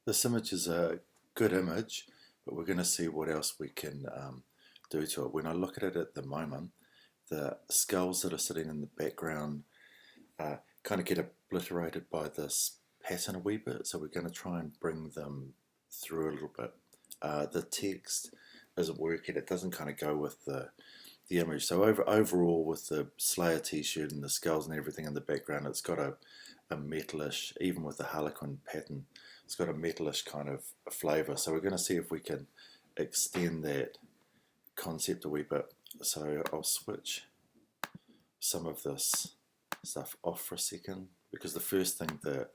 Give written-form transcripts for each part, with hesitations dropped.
This image is a good image, but we're going to see what else we can do to it. When I look at it at the moment, the skulls that are sitting in the background kind of get obliterated by this pattern a wee bit, so we're going to try and bring them through a little bit. The text isn't working, it doesn't kind of go with the image. So overall, with the Slayer t-shirt and the skulls and everything in the background, it's got a metalish, even with the harlequin pattern, it's got a metalish kind of flavour. So we're going to see if we can extend that concept a wee bit. So I'll switch some of this stuff off for a second, because the first thing that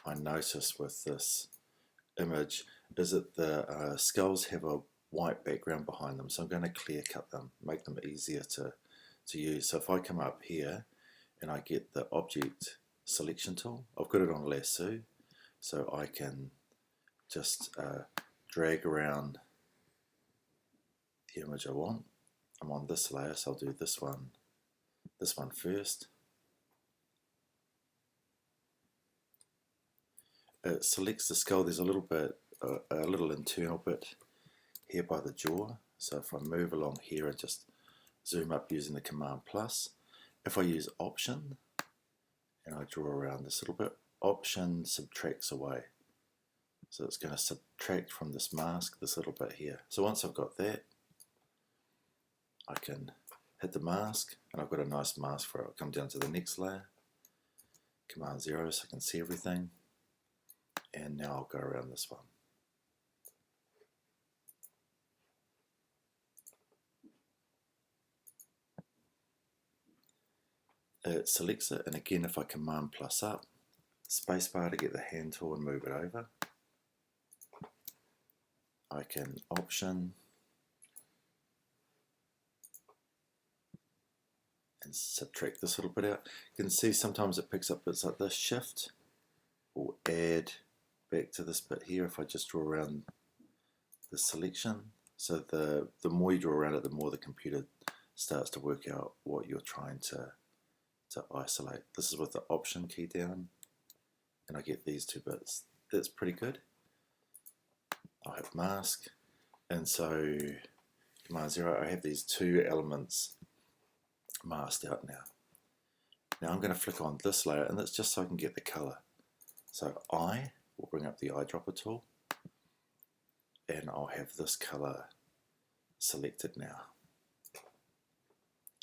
I notice with this image is that the skulls have a white background behind them, so I'm going to clear cut them, make them easier to use. So if I come up here and I get the object selection tool, I've got it on lasso, so I can just drag around the image I want. I'm on this layer, so I'll do this one first. It selects the skull. There's a little bit, a little internal bit here by the jaw. So if I move along here and just zoom up using the Command plus, if I use Option and I draw around this little bit, Option subtracts away. So it's going to subtract from this mask this little bit here. So once I've got that, I can hit the mask, and I've got a nice mask for it. I'll come down to the next layer, Command 0, so I can see everything. And now I'll go around this one. It selects it, and again, if I Command plus up, spacebar to get the hand tool and move it over, I can Option and subtract this little bit out. You can see sometimes it picks up bits like this. Shift will add back to this bit here if I just draw around the selection. So the more you draw around it, the more the computer starts to work out what you're trying to isolate. This is with the Option key down, and I get these two bits. That's pretty good. I'll hit mask, and so Command 0, I have these two elements masked out now. Now I'm going to flick on this layer, and that's just so I can get the colour. So I will bring up the eyedropper tool, and I'll have this colour selected now.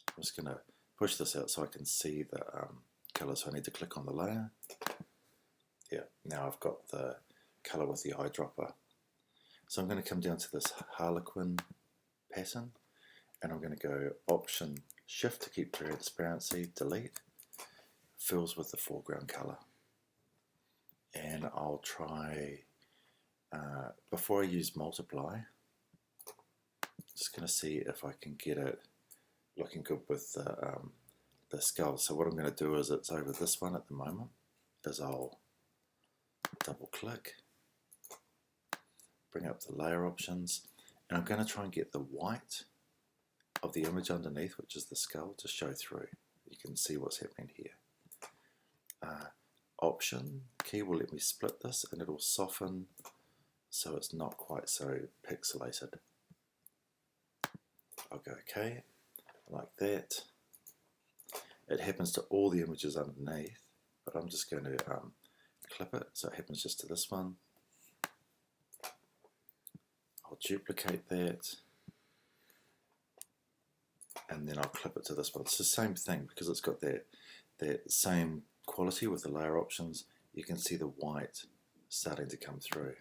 I'm just going to push this out so I can see the colour, so I need to click on the layer. Yeah, now I've got the colour with the eyedropper. So I'm going to come down to this harlequin pattern, and I'm going to go Option Shift to keep transparency, delete, fills with the foreground colour. And I'll try, before I use multiply, just going to see if I can get it looking good with the skull. So what I'm going to do is, it's over this one at the moment, is I'll double click, bring up the layer options, and I'm going to try and get the white of the image underneath, which is the skull, to show through. You can see what's happening here. Option key will let me split this, and it'll soften so it's not quite so pixelated. I'll go OK, like that. It happens to all the images underneath, but I'm just going to clip it so it happens just to this one. I'll duplicate that, and then I'll clip it to this one. It's the same thing, because it's got that same quality with the layer options. You can see the white starting to come through.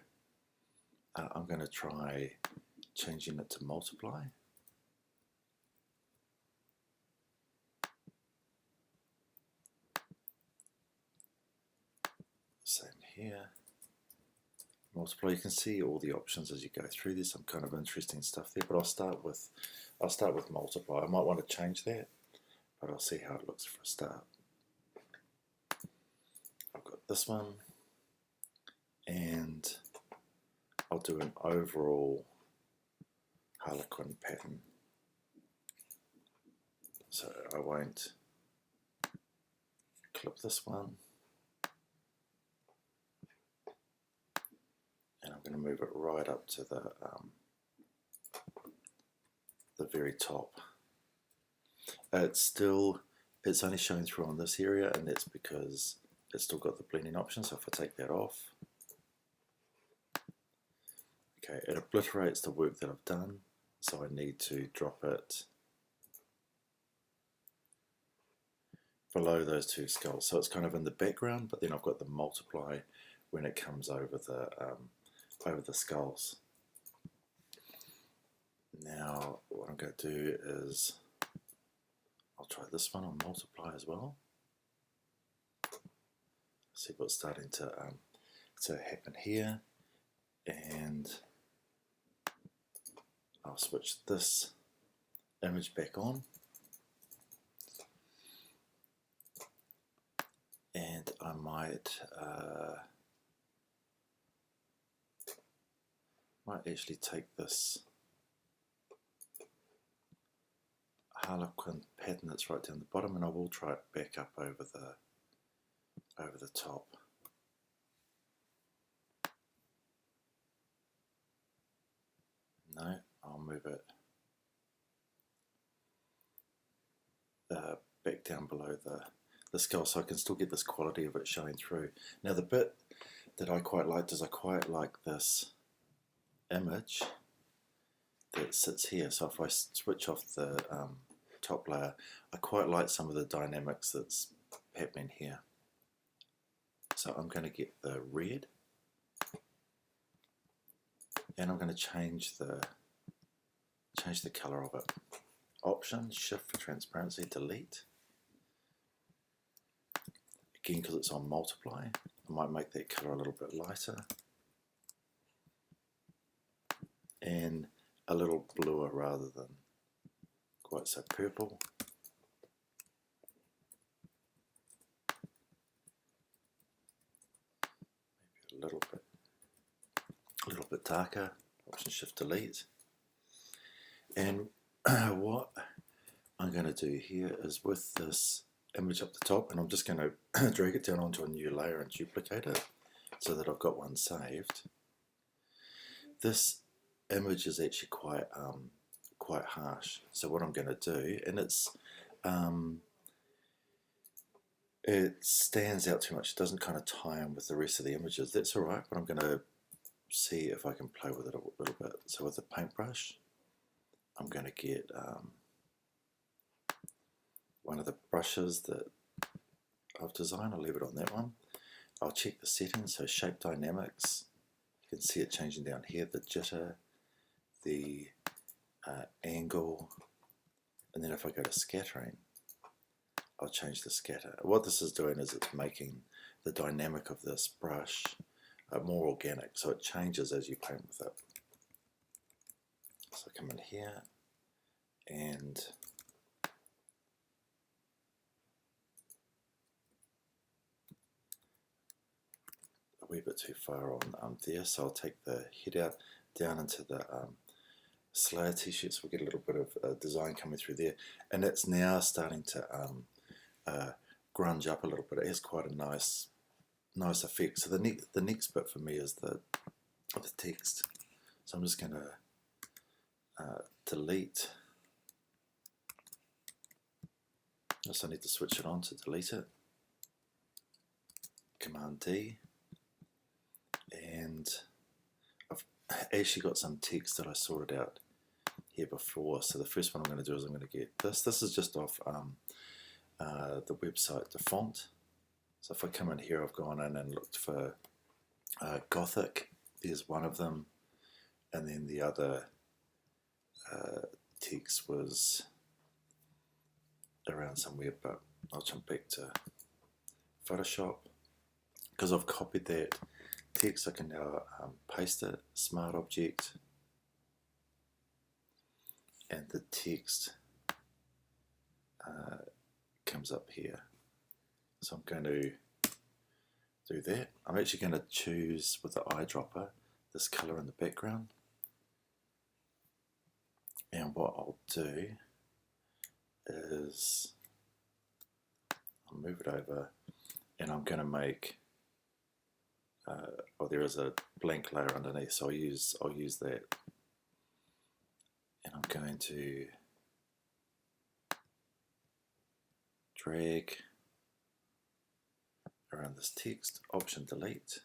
I'm going to try changing it to multiply. Same here. Multiply. You can see all the options as you go through. There's some kind of interesting stuff there, but I'll start with multiply. I might want to change that, but I'll see how it looks for a start. I've got this one, and I'll do an overall harlequin pattern. So I won't clip this one. going to move it right up to the very top. It's only showing through on this area, and that's because it's still got the blending option. So if I take that off, okay, it obliterates the work that I've done, so I need to drop it below those two skulls. So it's kind of in the background, but then I've got the multiply when it comes over the skulls. Now what I'm going to do is I'll try this one on multiply as well. See what's starting to happen here, and I'll switch this image back on, and I might actually take this Harlequin pattern that's right down the bottom, and I will try it back up over the top. No, I'll move it back down below the skull, so I can still get this quality of it showing through. Now the bit that I quite liked is I quite like this image that sits here. So if I switch off the top layer, I quite like some of the dynamics that's happening here. So I'm going to get the red, and I'm going to change the color of it. Option, shift for transparency, delete. Again, because it's on multiply, I might make that color a little bit lighter and a little bluer rather than quite so purple. Maybe a little bit darker. Option shift delete. And what I'm going to do here is with this image up the top, and I'm just going to drag it down onto a new layer and duplicate it so that I've got one saved. This image is actually quite harsh, so what I'm going to do, and it stands out too much, it doesn't kind of tie in with the rest of the images. That's alright, but I'm going to see if I can play with it a little bit. So with the paintbrush, I'm going to get one of the brushes that I've designed. I'll leave it on that one. I'll check the settings, so shape dynamics, you can see it changing down here, the jitter, the angle, and then if I go to scattering, I'll change the scatter. What this is doing is it's making the dynamic of this brush more organic, so it changes as you paint with it. So I come in here and a wee bit too far on there, so I'll take the head out down into the Slayer t-shirt, so we get a little bit of design coming through there, and it's now starting to grunge up a little bit. It has quite a nice effect. So the next bit for me is the text. So I'm just going to delete. I need to switch it on to delete it. Command D, and I've actually got some text that I sorted out here before. So the first one I'm going to do is I'm going to get this. This is just off the website, the font. So if I come in here, I've gone in and looked for Gothic. There's one of them, and then the other text was around somewhere, but I'll jump back to Photoshop. Because I've copied that text, I can now paste it, Smart Object, and the text comes up here. So I'm going to do that. I'm actually going to choose with the eyedropper this color in the background, and what I'll do is I'll move it over, and I'm going to make or there is a blank layer underneath, so I'll use that, and I'm going to drag around this text, Option Delete,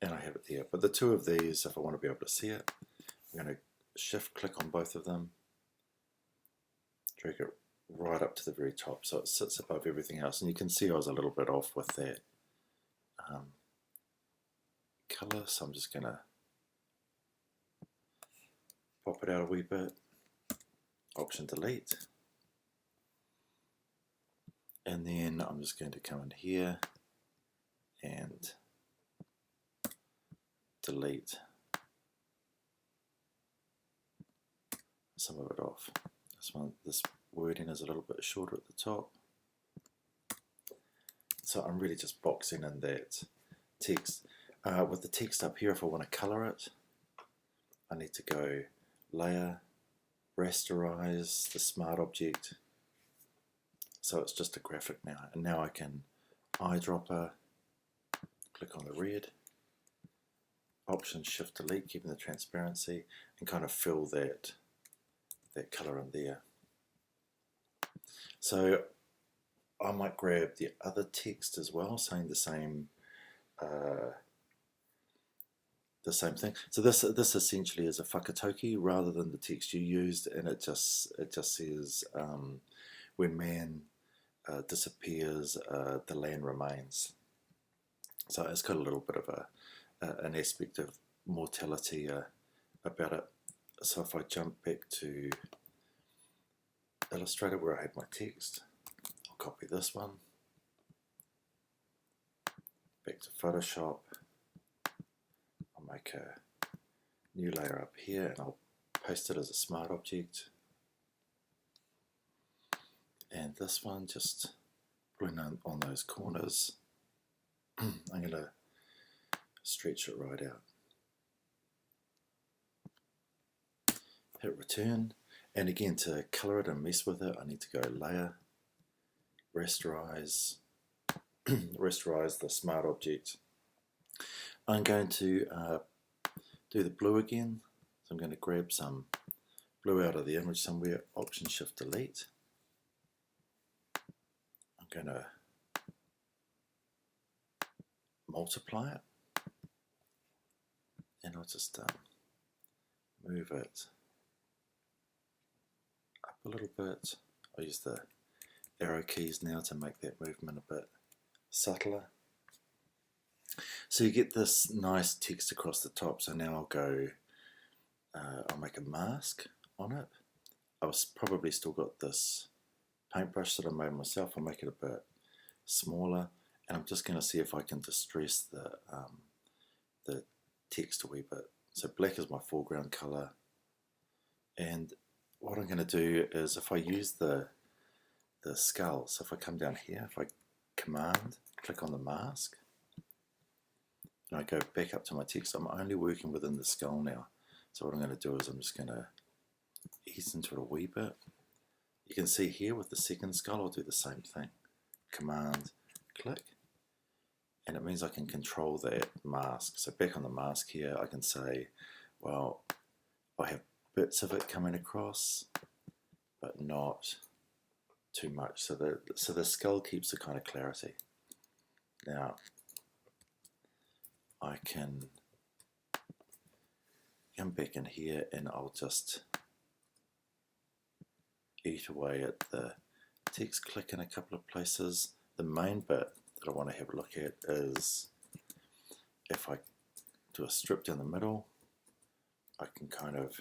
and I have it there. But the two of these, if I want to be able to see it, I'm going to Shift click on both of them, drag it right up to the very top so it sits above everything else. And you can see I was a little bit off with that colour, so I'm just going to pop it out a wee bit, Option Delete, and then I'm just going to come in here and delete some of it off. This wording is a little bit shorter at the top, so I'm really just boxing in that text. With the text up here, if I want to colour it, I need to go Layer, Rasterize the Smart Object, so it's just a graphic now. And now I can eyedropper, click on the red, Option Shift Delete, keeping the transparency, and kind of fill that colour in there. So I might grab the other text as well, saying the same thing. So this essentially is a whakatoki rather than the text you used, and it just says when man disappears, the land remains. So it's got a little bit of an aspect of mortality about it. So if I jump back to Illustrator where I had my text, I'll copy this one, back to Photoshop, I'll make a new layer up here and I'll paste it as a smart object, and this one just pulling on those corners, I'm going to stretch it right out. Hit return, and again to colour it and mess with it I need to go Layer, Rasterize, Rasterize the Smart Object. I'm going to do the blue again, so I'm going to grab some blue out of the image somewhere, Option Shift Delete. I'm going to multiply it, and I'll just move it up a little bit. I'll use the arrow keys now to make that movement a bit subtler. So you get this nice text across the top. So now I'll go, I'll make a mask on it. I've probably still got this paintbrush that I made myself. I'll make it a bit smaller, and I'm just going to see if I can distress the text a wee bit. So black is my foreground colour, and what I'm going to do is if I use the skull, so if I come down here, if I Command, click on the mask, and I go back up to my text, I'm only working within the skull now. So what I'm going to do is I'm just going to ease into it a wee bit. You can see here with the second skull, I'll do the same thing. Command, click, and it means I can control that mask. So back on the mask here, I can say, well, I have bits of it coming across, but not too much. So the skull keeps the kind of clarity. Now, I can come back in here and I'll just eat away at the text, click in a couple of places. The main bit that I want to have a look at is if I do a strip down the middle, I can kind of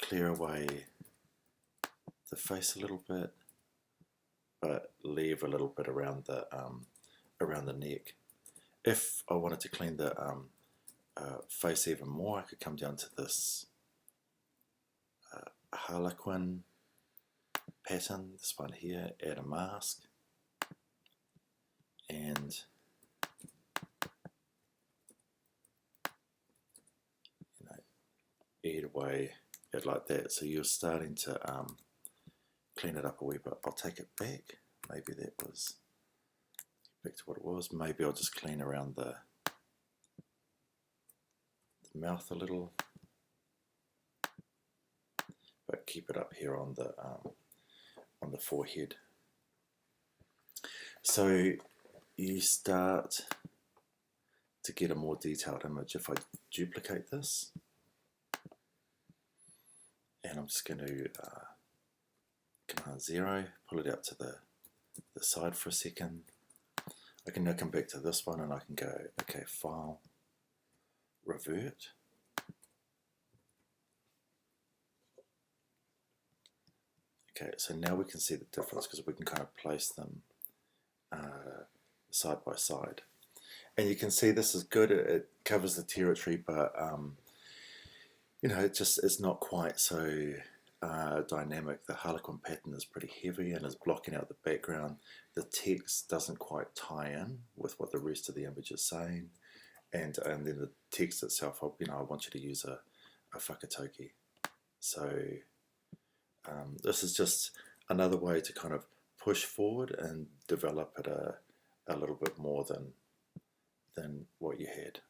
clear away the face a little bit, but leave a little bit around the neck. If I wanted to clean the face even more, I could come down to this harlequin pattern, this one here, add a mask, and eat away it like that. So you're starting to clean it up a wee bit. I'll take it back. Maybe that was back to what it was. Maybe I'll just clean around the mouth a little, but keep it up here on the forehead. So you start to get a more detailed image. If I duplicate this, and I'm just going to Command 0, pull it out to the side for a second. I can now come back to this one and I can go, okay, File, Revert. Okay, so now we can see the difference because we can kind of place them side by side. And you can see this is good, it covers the territory, but you know, it's not quite so dynamic. The Harlequin pattern is pretty heavy and is blocking out the background. The text doesn't quite tie in with what the rest of the image is saying, and then the text itself, you know, I want you to use a whakatauki. So this is just another way to kind of push forward and develop it a little bit more than what you had.